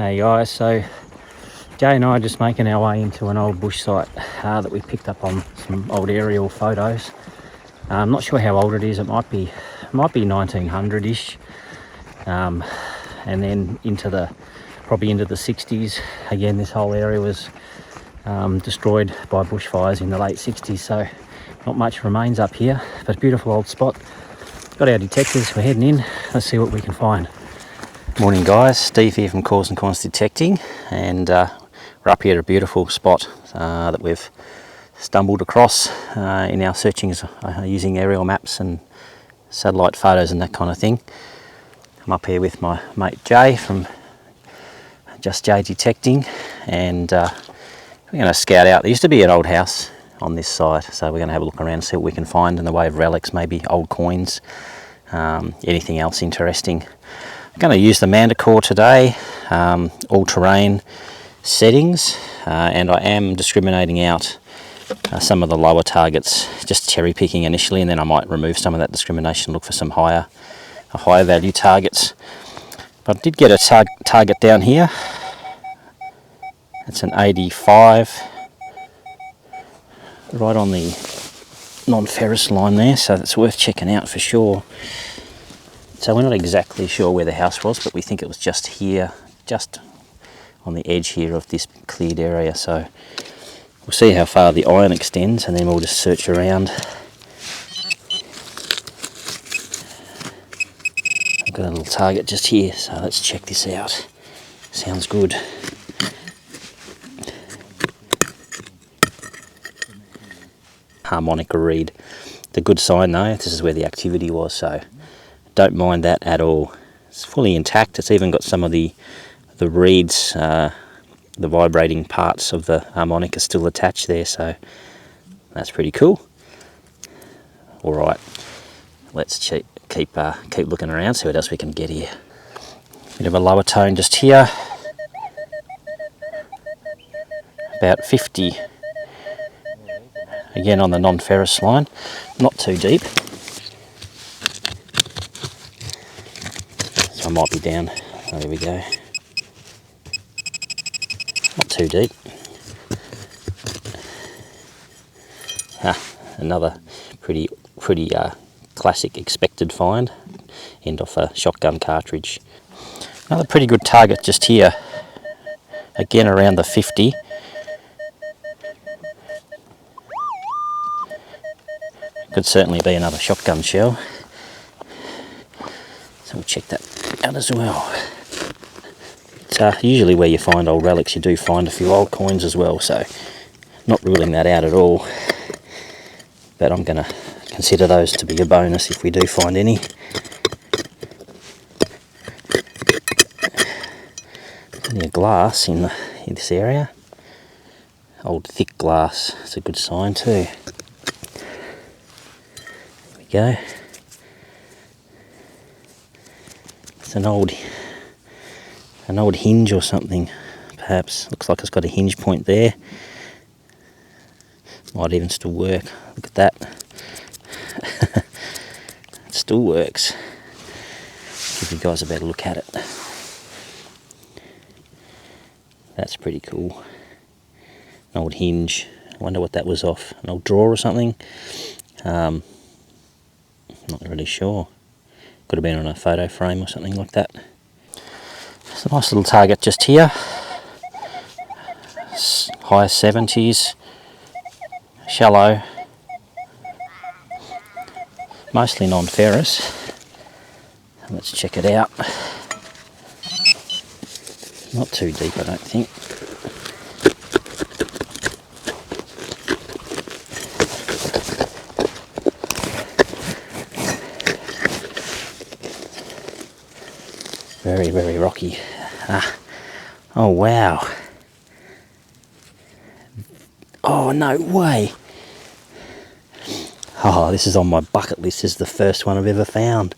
Hey guys, so Jay and I are just making our way into an old bush site that we picked up on some old aerial photos. I'm not sure how old it is. It might be 1900-ish, and then probably into the 60s. Again, this whole area was destroyed by bushfires in the late 60s, so not much remains up here, but a beautiful old spot. Got our detectors, we're heading in. Let's see what we can find. Morning guys, Steve here from Cores and Corners Detecting, and we're up here at a beautiful spot that we've stumbled across in our searchings using aerial maps and satellite photos and that kind of thing. I'm up here with my mate Jay from Just Jay Detecting, and we're going to scout out. There used to be an old house on this site, so we're going to have a look around and see what we can find in the way of relics, maybe old coins, anything else interesting. I'm going to use the Manticore today, all-terrain settings, and I am discriminating out some of the lower targets, just cherry picking initially, and then I might remove some of that discrimination, look for some higher value targets. But I did get a target down here. It's an 85, right on the non-ferrous line there, so that's worth checking out for sure. So we're not exactly sure where the house was, but we think it was just here, just on the edge here of this cleared area. So we'll see how far the iron extends, and then we'll just search around. I've got a little target just here, so let's check this out. Sounds good. Harmonica reed. It's a good sign though. This is where the activity was, so don't mind that at all. It's fully intact. It's even got some of the reeds, the vibrating parts of the harmonica still attached there, so that's pretty cool. All right, let's keep looking around, see what else we can get here. Bit of a lower tone just here, about 50. Again on the non-ferrous line, not too deep. So I might be down. Oh, there we go. Not too deep. Another pretty classic expected find. End off a shotgun cartridge. Another pretty good target just here. Again around the 50. Could certainly be another shotgun shell. So we'll check that out as well. It's usually where you find old relics, you do find a few old coins as well, so not ruling that out at all. But I'm going to consider those to be a bonus if we do find any. Plenty of glass in this area. Old thick glass, it's a good sign too. There we go. It's an old hinge or something, perhaps. Looks like it's got a hinge point there. Might even still work. Look at that. It still works. Give you guys a better look at it. That's pretty cool. An old hinge. I wonder what that was off. An old drawer or something. Not really sure. Could have been on a photo frame or something like that. It's a nice little target just here. High 70s. Shallow. Mostly non-ferrous. Let's check it out. Not too deep, I don't think. Very, very rocky. Oh wow. Oh no way. Oh, this is on my bucket list. This is the first one I've ever found.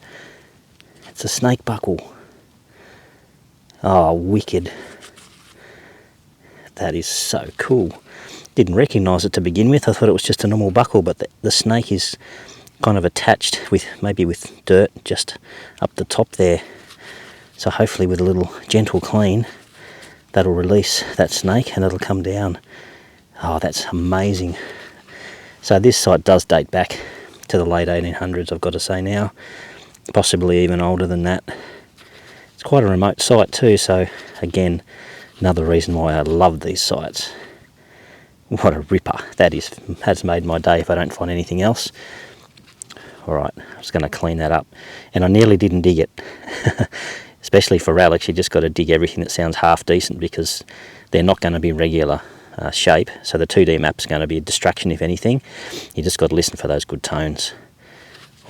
It's a snake buckle. Oh, wicked. That is so cool. Didn't recognise it to begin with. I thought it was just a normal buckle, but the snake is kind of attached maybe with dirt just up the top there. So hopefully with a little gentle clean, that'll release that snake and it'll come down. Oh, that's amazing. So this site does date back to the late 1800s, I've got to say now. Possibly even older than that. It's quite a remote site too, so again, another reason why I love these sites. What a ripper. That has made my day if I don't find anything else. Alright, I'm just going to clean that up. And I nearly didn't dig it. Especially for relics, you just got to dig everything that sounds half decent because they're not going to be regular shape. So the 2D map's going to be a distraction if anything. You just got to listen for those good tones.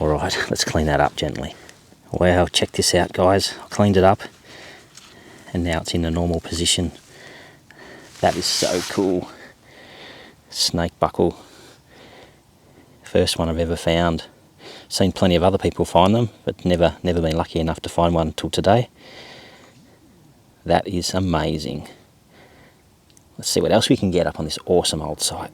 Alright, let's clean that up gently. Wow, check this out guys. I cleaned it up. And now it's in a normal position. That is so cool. Snake buckle. First one I've ever found. Seen plenty of other people find them, but never been lucky enough to find one until today. That is amazing. Let's see what else we can get up on this awesome old site.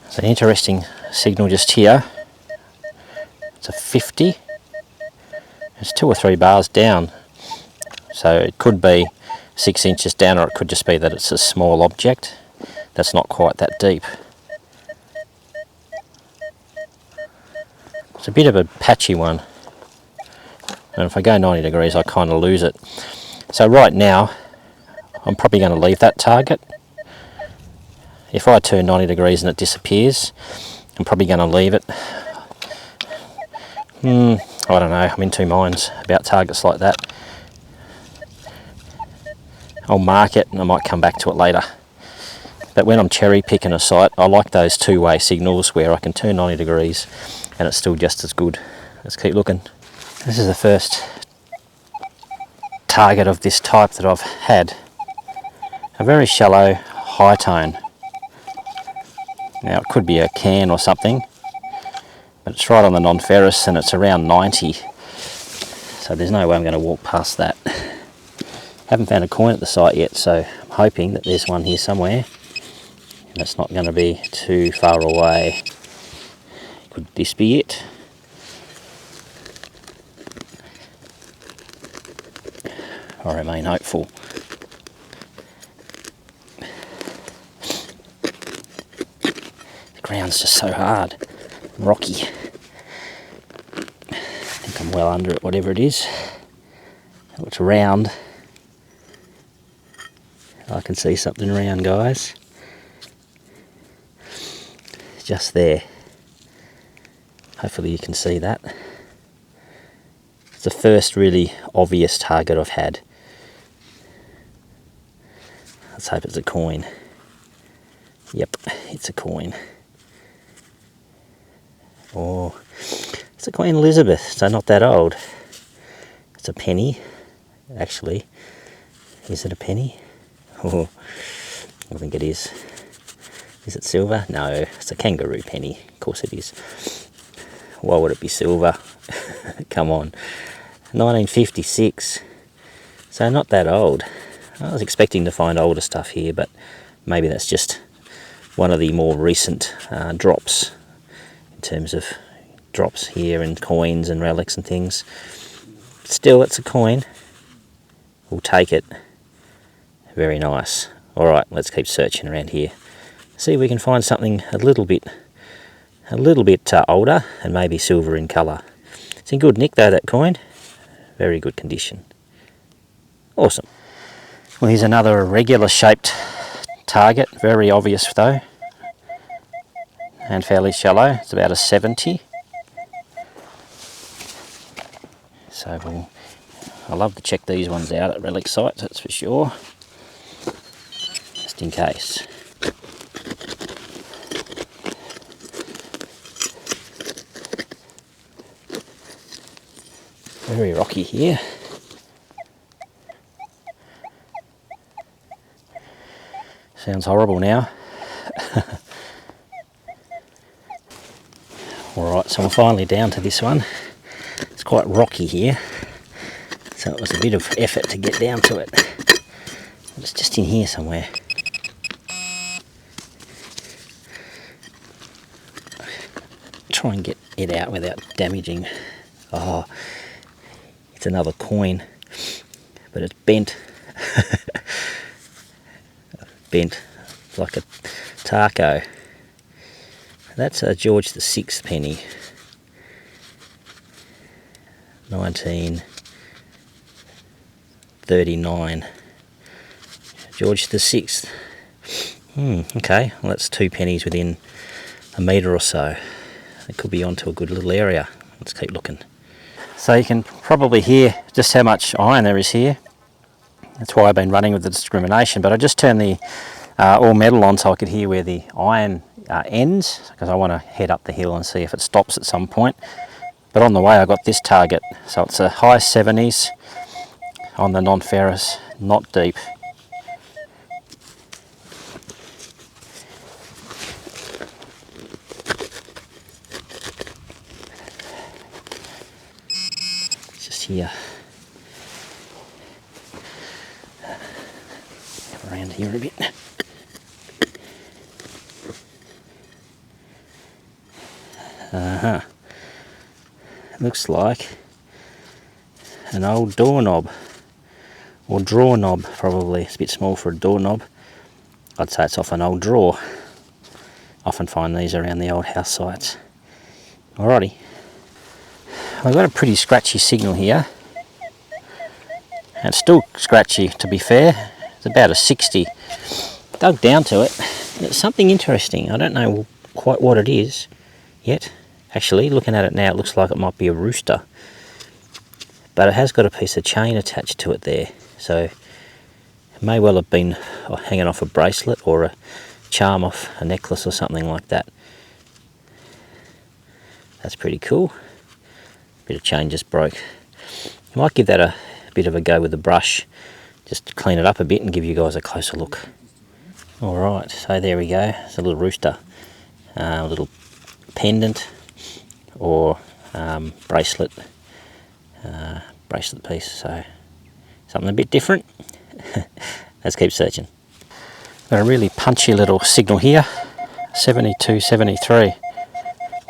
It's an interesting signal just here. It's a 50. It's 2 or 3 bars down. So it could be 6 inches down, or it could just be that it's a small object that's not quite that deep. It's a bit of a patchy one. And if I go 90 degrees, I kind of lose it. So right now, I'm probably going to leave that target. If I turn 90 degrees and it disappears, I'm probably going to leave it. I don't know, I'm in two minds about targets like that. I'll mark it and I might come back to it later. But when I'm cherry picking a site, I like those two-way signals where I can turn 90 degrees and it's still just as good. Let's keep looking. This is the first target of this type that I've had. A very shallow high tone. Now it could be a can or something, but it's right on the non-ferrous and it's around 90. So there's no way I'm going to walk past that. Haven't found a coin at the site yet, so I'm hoping that there's one here somewhere. And it's not going to be too far away. Could this be it? I remain hopeful. The ground's just so hard and rocky. I think I'm well under it, whatever it is. It's round. I can see something round, guys. Just there. Hopefully you can see that. It's the first really obvious target I've had. Let's hope it's a coin. Yep, it's a coin. Oh, it's a Queen Elizabeth, so not that old. It's a penny, actually. Is it a penny? Oh, I think it is. Is it silver? No, it's a kangaroo penny. Of course it is. Why would it be silver? Come on. 1956. So not that old. I was expecting to find older stuff here, but maybe that's just one of the more recent drops in terms of drops here and coins and relics and things. Still, it's a coin. We'll take it. Very nice. Alright, let's keep searching around here. See if we can find something a little bit older and maybe silver in colour. It's in good nick though, that coin. Very good condition. Awesome. Well, here's another irregular shaped target. Very obvious though. And fairly shallow. It's about a 70. So I love to check these ones out at relic sites, that's for sure. Just in case. Very rocky here. Sounds horrible now. Alright, so we're finally down to this one. It's quite rocky here, so it was a bit of effort to get down to it. It's just in here somewhere. Try and get it out without damaging. Oh, it's another coin, but it's bent. Bent like a taco. That's a George VI penny. 1939. George VI. Okay, well that's 2 pennies within a metre or so. It could be onto a good little area. Let's keep looking. So you can probably hear just how much iron there is here. That's why I've been running with the discrimination, but I just turned the all metal on so I could hear where the iron ends, because I want to head up the hill and see if it stops at some point. But on the way I got this target, so it's a high 70s on the non-ferrous, not deep. It's just here. Come around here a bit. Looks like an old doorknob, or drawer knob probably. It's a bit small for a doorknob. I'd say it's off an old drawer. Often find these around the old house sites. Alrighty. I've got a pretty scratchy signal here. And it's still scratchy, to be fair. It's about a 60. Dug down to it. And it's something interesting. I don't know quite what it is yet. Actually, looking at it now, it looks like it might be a rooster. But it has got a piece of chain attached to it there. So it may well have been hanging off a bracelet or a charm off a necklace or something like that. That's pretty cool. Bit of chain just broke. I might give that a bit of a go with the brush, just to clean it up a bit and give you guys a closer look. Alright, so there we go. It's a little rooster. A little pendant or bracelet piece, so something a bit different. Let's keep searching. Got a really punchy little signal here, 7273.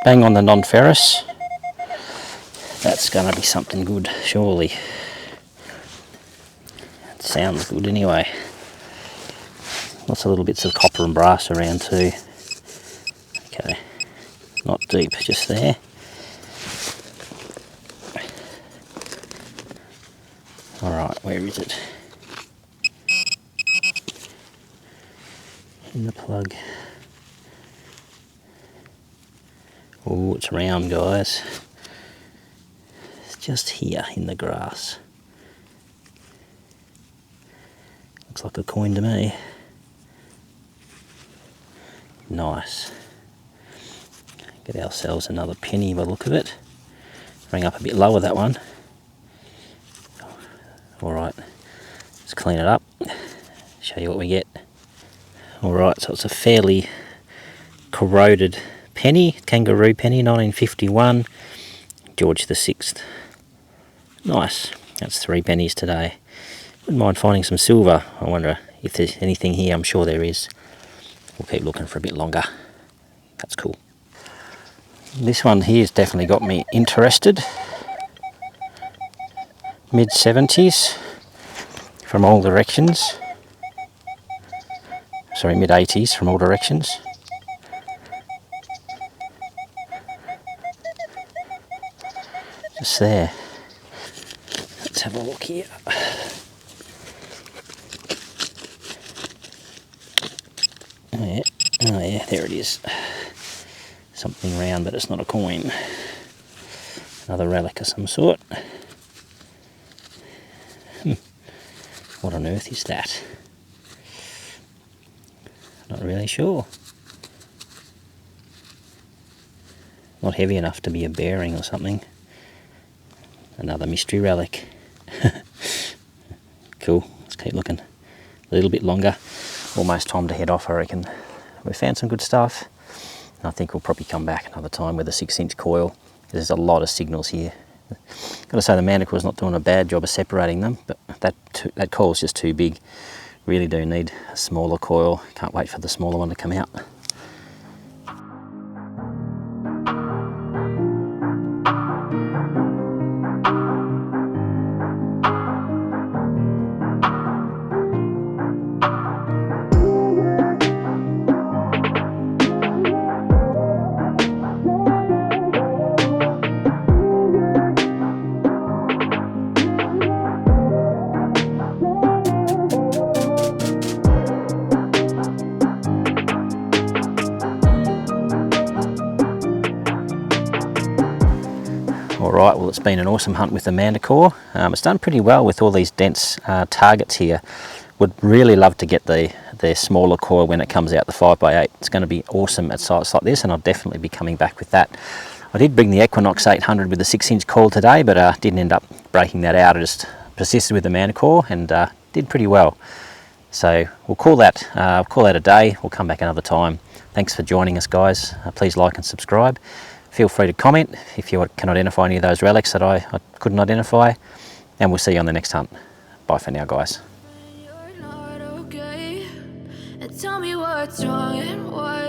Bang on the non-ferrous. That's going to be something good, surely. It sounds good anyway. Lots of little bits of copper and brass around too. Okay, not deep, just there. Alright, where is it? In the plug. Oh, it's round, guys. It's just here in the grass. Looks like a coin to me. Nice. Get ourselves another penny by the look of it. Bring up a bit lower, that one. Alright, let's clean it up, show you what we get. Alright, so it's a fairly corroded penny, kangaroo penny, 1951, George VI. Nice, that's 3 pennies today. Wouldn't mind finding some silver. I wonder if there's anything here. I'm sure there is. We'll keep looking for a bit longer. That's cool. This one here's definitely got me interested. Mid-70s from all directions. Sorry, mid-80s from all directions. Just there. Let's have a look here. Oh yeah, there it is. Something round, but it's not a coin. Another relic of some sort. What on earth is that? Not really sure. Not heavy enough to be a bearing or something. Another mystery relic. Cool, let's keep looking a little bit longer. Almost time to head off, I reckon. We found some good stuff. And I think we'll probably come back another time with a 6-inch coil. There's a lot of signals here. Got to say the Manticore's not doing a bad job of separating them, but that coil's just too big. Really do need a smaller coil. Can't wait for the smaller one to come out. Alright, well it's been an awesome hunt with the Manticore. It's done pretty well with all these dense targets here. Would really love to get the smaller coil when it comes out, the 5x8. It's going to be awesome at sites like this, and I'll definitely be coming back with that. I did bring the Equinox 800 with the 6-inch coil today, but didn't end up breaking that out. I just persisted with the Manticore and did pretty well. So we'll call that a day. We'll come back another time. Thanks for joining us, guys. Please like and subscribe. Feel free to comment if you can identify any of those relics that I couldn't identify, and we'll see you on the next hunt. Bye for now, guys. Tell me what's wrong and why